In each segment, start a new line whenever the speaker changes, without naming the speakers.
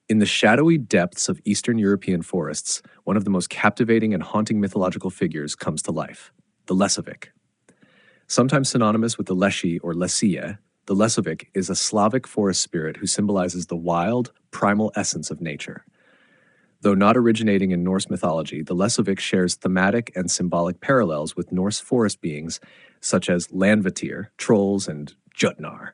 In the shadowy depths of Eastern European forests, one of the most captivating and haunting mythological figures comes to life, the Lesovik. Sometimes synonymous with the Leshy or Lesiye, the Lesovik is a Slavic forest spirit who symbolizes the wild, primal essence of nature. Though not originating in Norse mythology, the Lesovik shares thematic and symbolic parallels with Norse forest beings such as landvættir, trolls, and jötnar.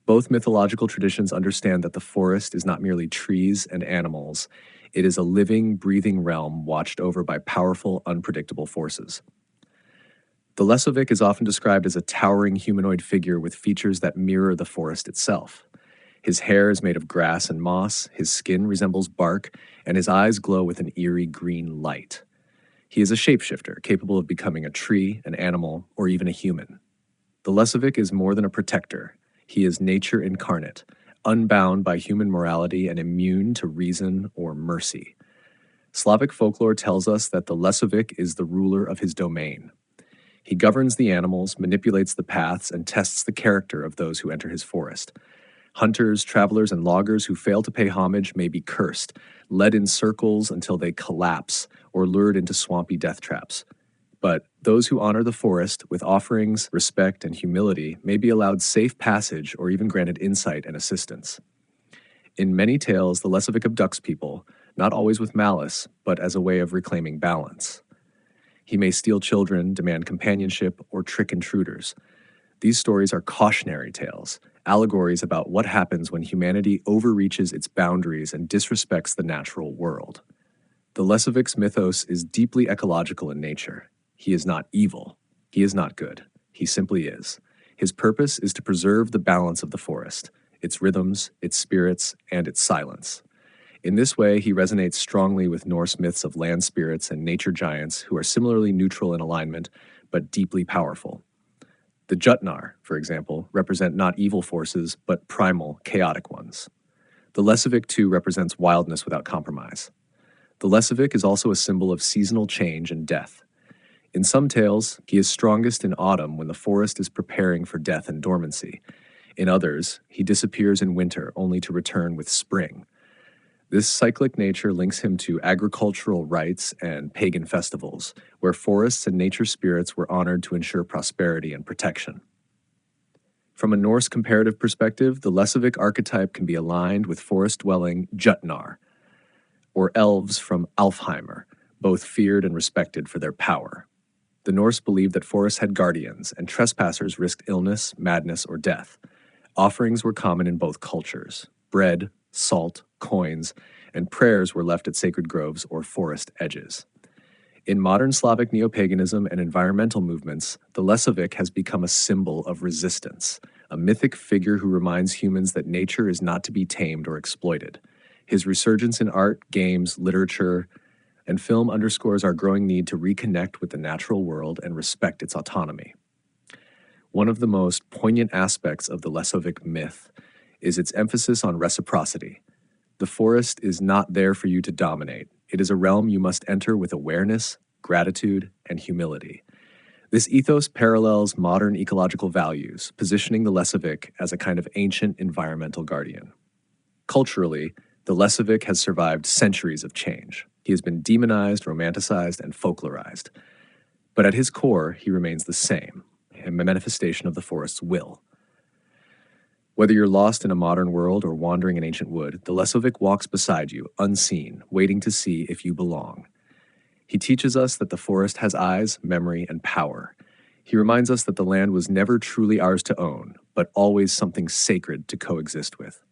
Both mythological traditions understand that the forest is not merely trees and animals. It is a living, breathing realm watched over by powerful, unpredictable forces. The Lesovik is often described as a towering humanoid figure with features that mirror the forest itself. His hair is made of grass and moss, his skin resembles bark, and his eyes glow with an eerie green light. He is a shapeshifter, capable of becoming a tree, an animal, or even a human. The Lesovik is more than a protector. He is nature incarnate, unbound by human morality and immune to reason or mercy. Slavic folklore tells us that the Lesovik is the ruler of his domain. He governs the animals, manipulates the paths, and tests the character of those who enter his forest. Hunters, travelers, and loggers who fail to pay homage may be cursed, led in circles until they collapse, or lured into swampy death traps. But those who honor the forest with offerings, respect, and humility may be allowed safe passage or even granted insight and assistance. In many tales, the Lesovik abducts people, not always with malice, but as a way of reclaiming balance. He may steal children, demand companionship, or trick intruders. These stories are cautionary tales, allegories about what happens when humanity overreaches its boundaries and disrespects the natural world. The Lesovik's mythos is deeply ecological in nature. He is not evil. He is not good. He simply is. His purpose is to preserve the balance of the forest, its rhythms, its spirits, and its silence. In this way, he resonates strongly with Norse myths of land spirits and nature giants who are similarly neutral in alignment, but deeply powerful. The jötnar, for example, represent not evil forces, but primal, chaotic ones. The Lesovik, too, represents wildness without compromise. The Lesovik is also a symbol of seasonal change and death. In some tales, he is strongest in autumn when the forest is preparing for death and dormancy. In others, he disappears in winter only to return with spring. This cyclic nature links him to agricultural rites and pagan festivals, where forests and nature spirits were honored to ensure prosperity and protection. From a Norse comparative perspective, the Lesovik archetype can be aligned with forest-dwelling jötnar, or elves from Alfheimr, both feared and respected for their power. The Norse believed that forests had guardians, and trespassers risked illness, madness, or death. Offerings were common in both cultures. Bread, salt, coins, and prayers were left at sacred groves or forest edges. In modern Slavic neo-paganism and environmental movements, the Lesovik has become a symbol of resistance, a mythic figure who reminds humans that nature is not to be tamed or exploited. His resurgence in art, games, literature, and film underscores our growing need to reconnect with the natural world and respect its autonomy. One of the most poignant aspects of the Lesovik myth is its emphasis on reciprocity. The forest is not there for you to dominate. It is a realm you must enter with awareness, gratitude, and humility. This ethos parallels modern ecological values, positioning the Lesovik as a kind of ancient environmental guardian. Culturally, the Lesovik has survived centuries of change. He has been demonized, romanticized, and folklorized. But at his core, he remains the same, a manifestation of the forest's will. Whether you're lost in a modern world or wandering in ancient wood, the Lesovik walks beside you, unseen, waiting to see if you belong. He teaches us that the forest has eyes, memory, and power. He reminds us that the land was never truly ours to own, but always something sacred to coexist with.